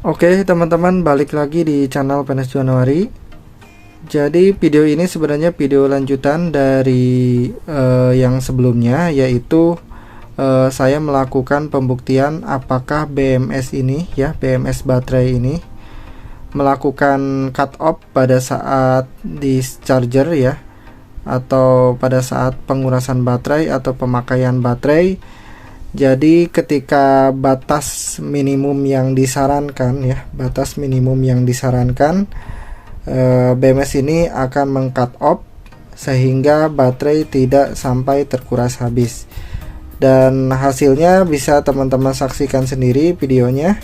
Oke teman-teman, balik lagi di channel PNS Januari. Jadi video ini sebenarnya video lanjutan dari yang sebelumnya, yaitu saya melakukan pembuktian apakah BMS ini ya, BMS baterai ini melakukan cut off pada saat discharger ya, atau pada saat pengurasan baterai atau pemakaian baterai. Jadi ketika batas minimum yang disarankan ya, batas minimum yang disarankan, BMS ini akan meng-cut off sehingga baterai tidak sampai terkuras habis. Dan hasilnya bisa teman-teman saksikan sendiri videonya.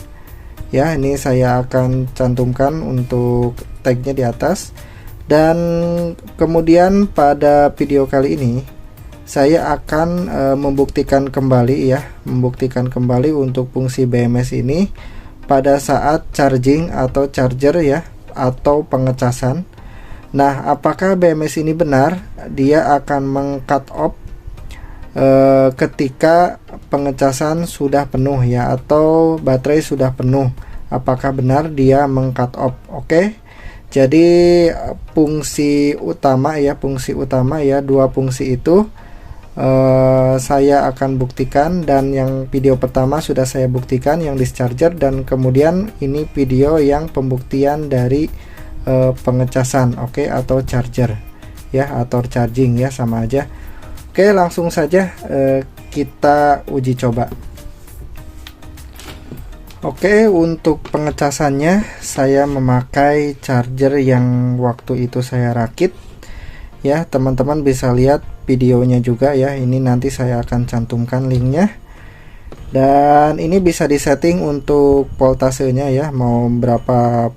Ya, ini saya akan cantumkan untuk tagnya di atas. Dan kemudian pada video kali ini saya akan membuktikan kembali ya, membuktikan kembali untuk fungsi BMS ini pada saat charging atau charger ya, atau pengecasan. Nah, apakah BMS ini benar dia akan meng-cut off ketika pengecasan sudah penuh ya, atau baterai sudah penuh? Apakah benar dia meng-cut off? Oke. Jadi fungsi utama ya, dua fungsi itu saya akan buktikan, dan yang video pertama sudah saya buktikan yang discharger, dan kemudian ini video yang pembuktian dari pengecasan, oke, atau charger ya, atau charging ya, sama aja. Oke, langsung saja kita uji coba. Oke, untuk pengecasannya saya memakai charger yang waktu itu saya rakit ya. Teman-teman bisa lihat videonya juga ya, ini nanti saya akan cantumkan linknya. Dan ini bisa disetting untuk voltasenya ya, mau berapa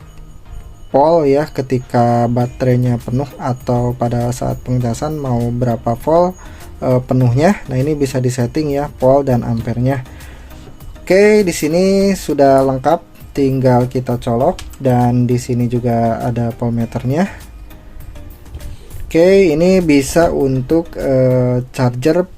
volt ya ketika baterainya penuh, atau pada saat pengecasan mau berapa volt penuhnya. Nah, ini bisa disetting ya, volt dan ampernya. Oke, di sini sudah lengkap, tinggal kita colok, dan di sini juga ada voltmeternya. Oke, ini bisa untuk charger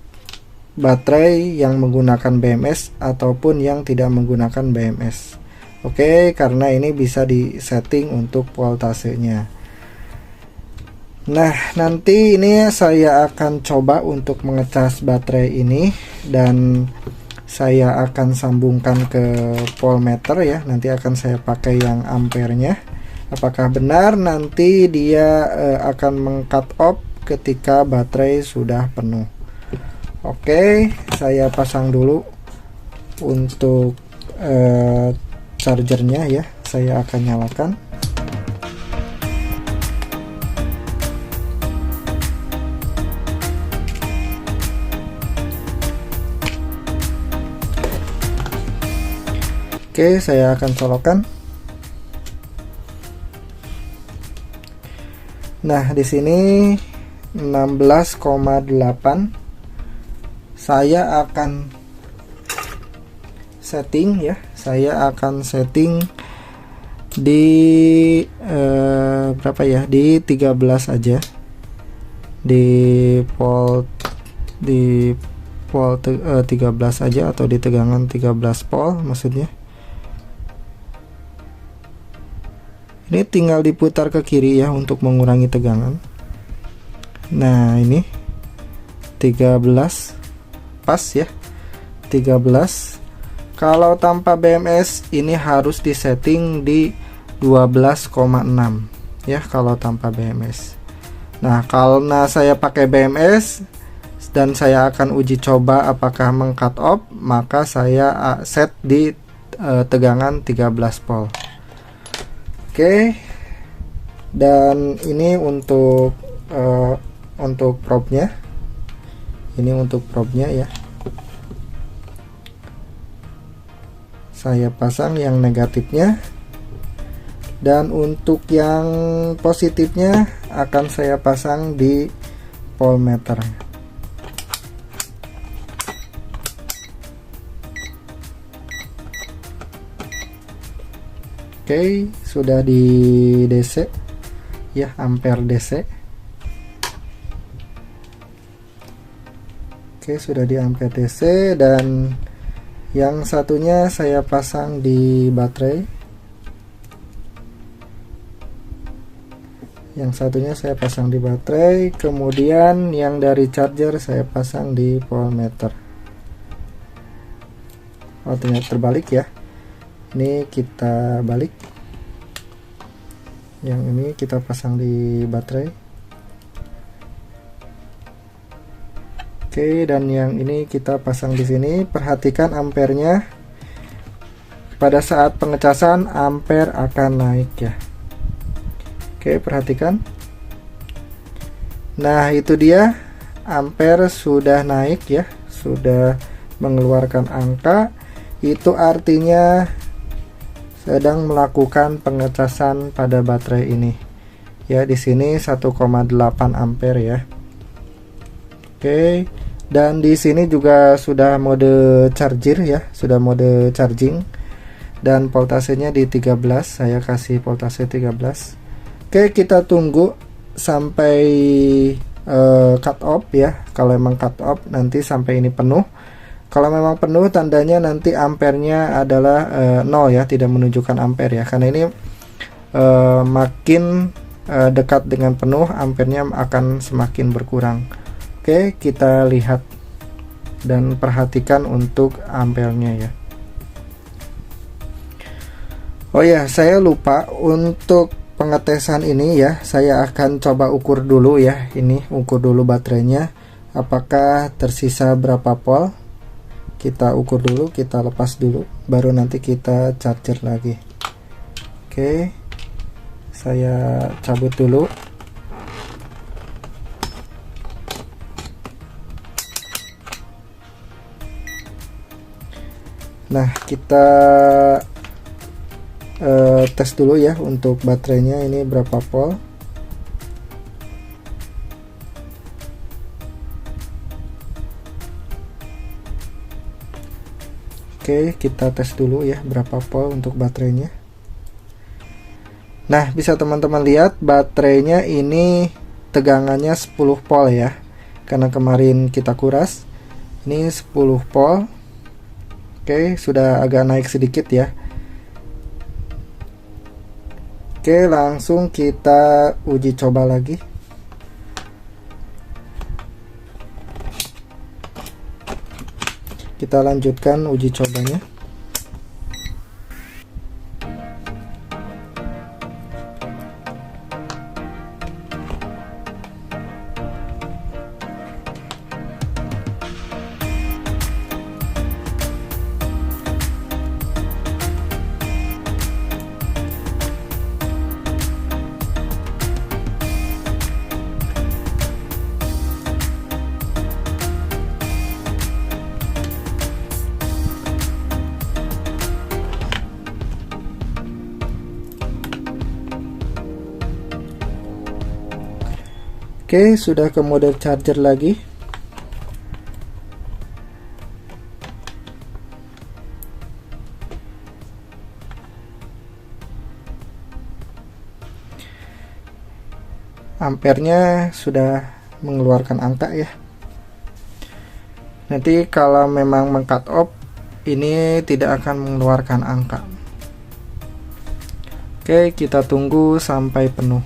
baterai yang menggunakan BMS ataupun yang tidak menggunakan BMS. Oke, karena ini bisa disetting untuk voltasenya. Nah, nanti ini saya akan coba untuk mengecas baterai ini, dan saya akan sambungkan ke voltmeter ya. Nanti akan saya pakai yang ampernya. Apakah benar nanti dia akan meng-cut off ketika baterai sudah penuh? Oke, saya pasang dulu untuk chargernya ya. Saya akan nyalakan. Oke, saya akan colokkan. Nah, di sini 16,8. Saya akan setting ya. Saya akan setting di berapa ya? Di 13 aja. Di volt 13 aja, atau di tegangan 13 volt maksudnya. Ini tinggal diputar ke kiri ya untuk mengurangi tegangan. Nah, ini 13 pas ya, 13. Kalau tanpa BMS ini harus disetting di 12,6 ya, kalau tanpa BMS. Nah, karena saya pakai BMS dan saya akan uji coba apakah meng-cut off, maka saya set di tegangan 13 volt. Oke, dan ini untuk probnya. Ini untuk probnya ya. Saya pasang yang negatifnya, dan untuk yang positifnya akan saya pasang di voltmeter. Oke, sudah di DC ya, ampere DC. Oke, sudah di ampere DC, dan yang satunya saya pasang di baterai Yang satunya saya pasang di baterai, kemudian yang dari charger saya pasang di voltmeter. Oh, ternyata terbalik ya. Ini kita balik. Yang ini kita pasang di baterai. Oke, dan yang ini kita pasang di sini. Perhatikan ampernya. Pada saat pengecasan ampere akan naik ya. Oke, perhatikan. Nah, itu dia, ampere sudah naik ya, sudah mengeluarkan angka. Itu artinya sedang melakukan pengecasan pada baterai ini. Ya, di sini 1,8 ampere ya. Oke, dan di sini juga sudah mode charger ya, sudah mode charging. Dan voltasenya di 13, saya kasih voltase 13. Oke, kita tunggu sampai cut off ya. Kalau emang cut off nanti sampai ini penuh. Kalau memang penuh tandanya nanti ampernya adalah 0 ya, tidak menunjukkan ampere ya. Karena ini makin dekat dengan penuh, ampernya akan semakin berkurang. Oke, kita lihat dan perhatikan untuk ampernya ya. Oh ya, saya lupa untuk pengetesan ini ya. Saya akan coba ukur dulu ya. Ini ukur dulu baterainya, apakah tersisa berapa volt. Kita ukur dulu, kita lepas dulu, baru nanti kita charger lagi. Oke, saya cabut dulu. Nah, kita tes dulu ya untuk baterainya ini berapa volt. Oke, kita tes dulu ya berapa volt untuk baterainya. Nah, bisa teman-teman lihat baterainya ini tegangannya 10 volt ya. Karena kemarin kita kuras. Ini 10 volt. Oke, sudah agak naik sedikit ya. Oke, langsung kita uji coba lagi. Kita lanjutkan uji cobanya. Oke, sudah ke mode charger lagi. Ampernya sudah mengeluarkan angka ya. Nanti kalau memang meng-cut off, ini tidak akan mengeluarkan angka. Oke, kita tunggu sampai penuh.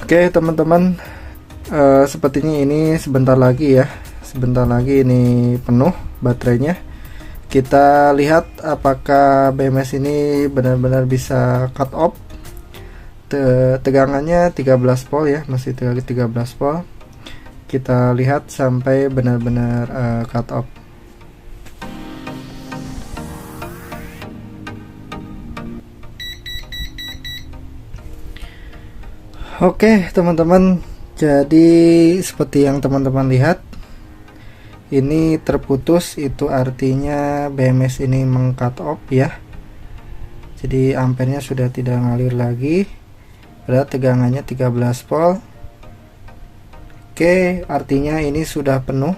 Oke teman-teman, sepertinya ini sebentar lagi ya, sebentar lagi ini penuh baterainya. Kita lihat apakah BMS ini benar-benar bisa cut off. Tegangannya 13 volt ya, masih 13 volt. Kita lihat sampai benar-benar cut off. Oke teman-teman, jadi seperti yang teman-teman lihat, ini terputus, itu artinya BMS ini meng-cut off ya. Jadi ampernya sudah tidak ngalir lagi, padahal tegangannya 13 volt. Oke, artinya ini sudah penuh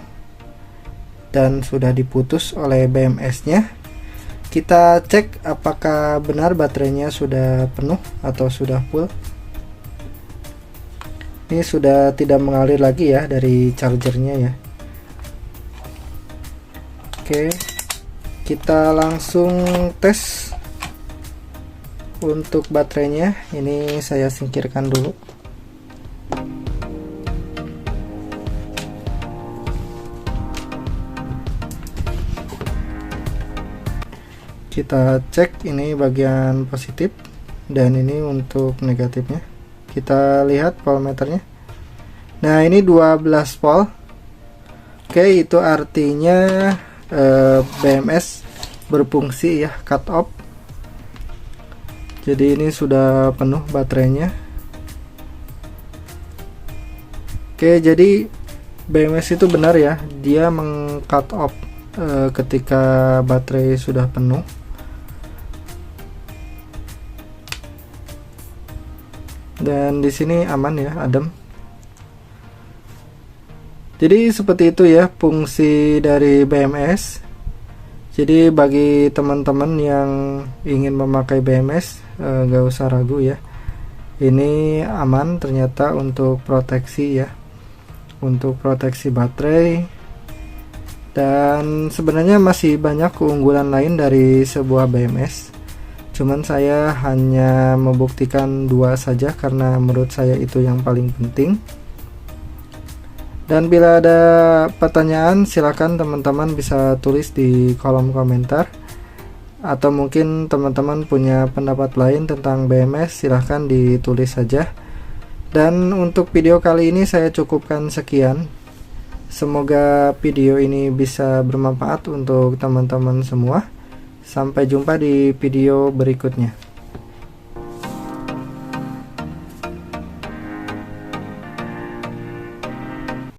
dan sudah diputus oleh BMS nya. Kita cek apakah benar baterainya sudah penuh atau sudah full. Ini sudah tidak mengalir lagi ya dari chargernya ya. Oke, kita langsung tes untuk baterainya. Ini saya singkirkan dulu. Kita cek ini bagian positif dan ini untuk negatifnya. Kita lihat voltmeternya. Nah, ini 12 volt. Oke, itu artinya BMS berfungsi ya, cut off. Jadi ini sudah penuh baterainya. Oke, jadi BMS itu benar ya, dia meng-cut off ketika baterai sudah penuh. Dan di sini aman ya, adem. Jadi seperti itu ya fungsi dari BMS. Jadi bagi teman-teman yang ingin memakai BMS, gak usah ragu ya. Ini aman ternyata untuk proteksi ya, untuk proteksi baterai. Dan sebenarnya masih banyak keunggulan lain dari sebuah BMS. Cuman saya hanya membuktikan 2 saja karena menurut saya itu yang paling penting. Dan bila ada pertanyaan, silakan teman-teman bisa tulis di kolom komentar. Atau mungkin teman-teman punya pendapat lain tentang BMS, silahkan ditulis saja. Dan untuk video kali ini saya cukupkan sekian. Semoga video ini bisa bermanfaat untuk teman-teman semua. Sampai jumpa di video berikutnya.